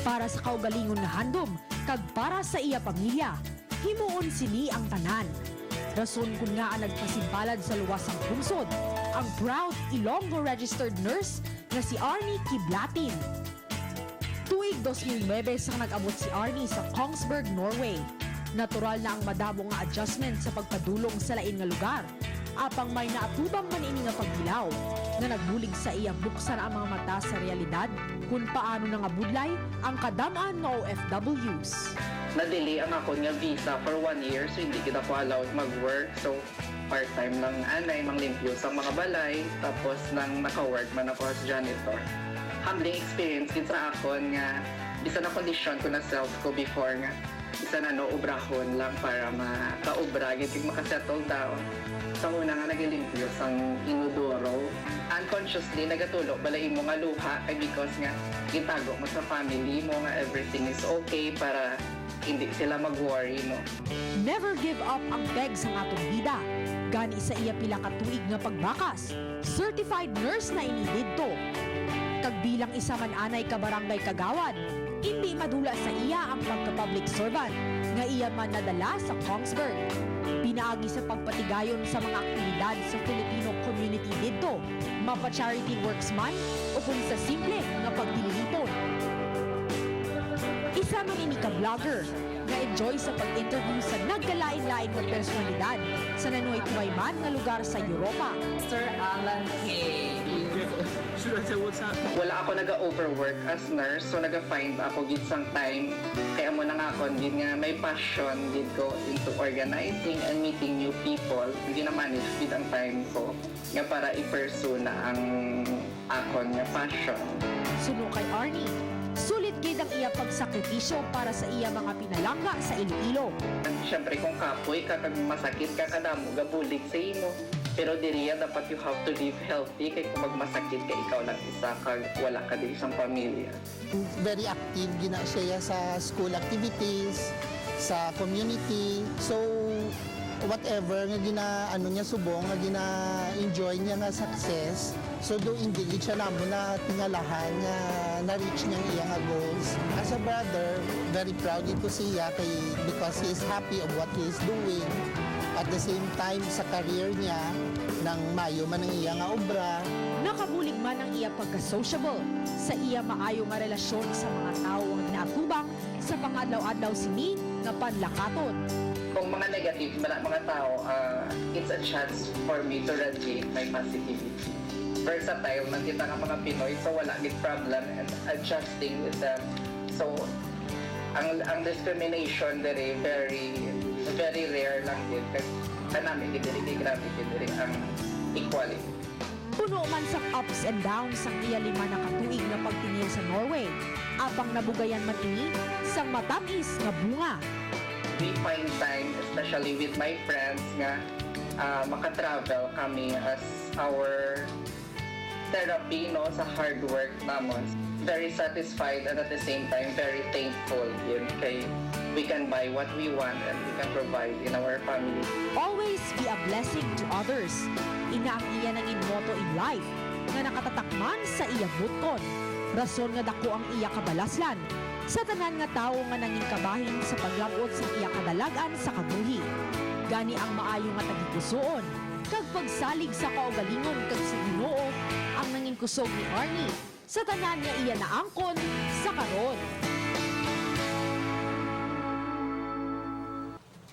Para sa kaugalingon nga handom, kag para sa iya pamilya, himuon sini ang tanan. Rason kun nga ang nagpasimbalad sa luwasang pungsod, ang proud Ilonggo registered nurse nga si Arnie Kiblatin. Tuig 2009 sang nag-abot si Arnie sa Kongsberg, Norway. Natural na ang madamo nga adjustment sa pagpadulong sa lain nga lugar. Apang may naatubang man ini nga pagbilaw na nagbulig sa iya buksan ang mga mata sa realidad kung paano na nga budlay ang kadamaan nga OFWs. Na-delay ang ako nga visa for 1 year, so hindi kita ko allowed mag-work. So part-time lang anay, manglimpyo sa mga balay, tapos nang naka-work man ako as janitor. Humbling experience din sa akon nga bisa na kondisyon ko na self ko before nga isa na no ubrahon lang para maka-ubra gid maka-settle down. Sa una nga nagilimpyo sang inodoro, unconsciously nagatulog balay mo nga luha ay because nga gitago mo sa family mo nga everything is okay para hindi sila mag-worry mo. Never give up ang peg sa atong bida. Gani sa iya pila ka tuig nga pagbakas, certified nurse na ini didto. Kag bilang isa man anay ka barangay kagawad, hindi madula sa iya ang pagka-public servant nga iya man nadala sa Kongsberg. Pinaagi sa pagpatigayon sa mga aktibidad sa Filipino community didto, mapa-charity works man o kung sa simple nga pagdilipon. Isa man ini ka-vlogger nga enjoy sa pag-interview sa nagkalain-lain nga personalidad sa nanuay-tuway man nga lugar sa Europa. Sir Alan K. Should I say what's up? Wala ako naga-overwork as nurse, so naga-find ako gid sang time. Kaya mo na nga ako gid nga may passion gid ko into organizing and meeting new people. Hindi na manage gid ang time ko nga para i-pursue na ang akon nga passion. Suno kay Arnie, sulit gid ang iya pagsakripisyo para sa iya mga pinalangga sa Iloilo. Siyempre kung kapoy ka kag masakit ka kadamo gabulig sa imo. Pero diriya dapat you have to live healthy kay kung magmasakit ka ikaw lang isa kag wala ka din isang pamilya. Very active gina siya sa school activities, sa community. So whatever nga niya subong nga enjoy niya nga success. So do hindi siya namo na tingalahan nga na-reach niya iya nga goals. As a brother, very proud ito siya kay because he is happy of what he is doing. At the same time, sa career niya, nang mayo man ang iya nga obra. Nakabulig man ang iya pagka-sociable sa iya maayo nga relasyon sa mga tao ang ginaatubang sa pangadlaw-adlaw sini nga panlakaton. Kung mga negative mga tao, it's a chance for me to radiate my positivity. Versatile man kita nga mga Pinoy, so wala gid problem and adjusting with them. So ang discrimination dere very rare lang din kasi kanami gid diri grabe gid diri ang equality. Puno man sa ups and downs ang iya 5 na katuig na pagtingin sa Norway, apang nabugayan man ini sang matamis nga bunga. We find time, especially with my friends nga maka-travel kami as our therapy no sa hard work namon. Very satisfied and at the same time very thankful yun kay we can buy what we want and we can provide in our family. Always be a blessing to others. Ina ang iya nang motto in life nga nakatatakman sa iya buton. Rason nga dako ang iya kabalaslan sa tanan nga tawo nga nangin kabahin sa paglabot sa iya kadalagan sa kabuhi. Gani ang maayo nga tagikusoon kag pagsalig sa kaugalingon kag sa Ginoo ang nangin kusog ni Arnie sa tanan nga iya naangkon sa karon.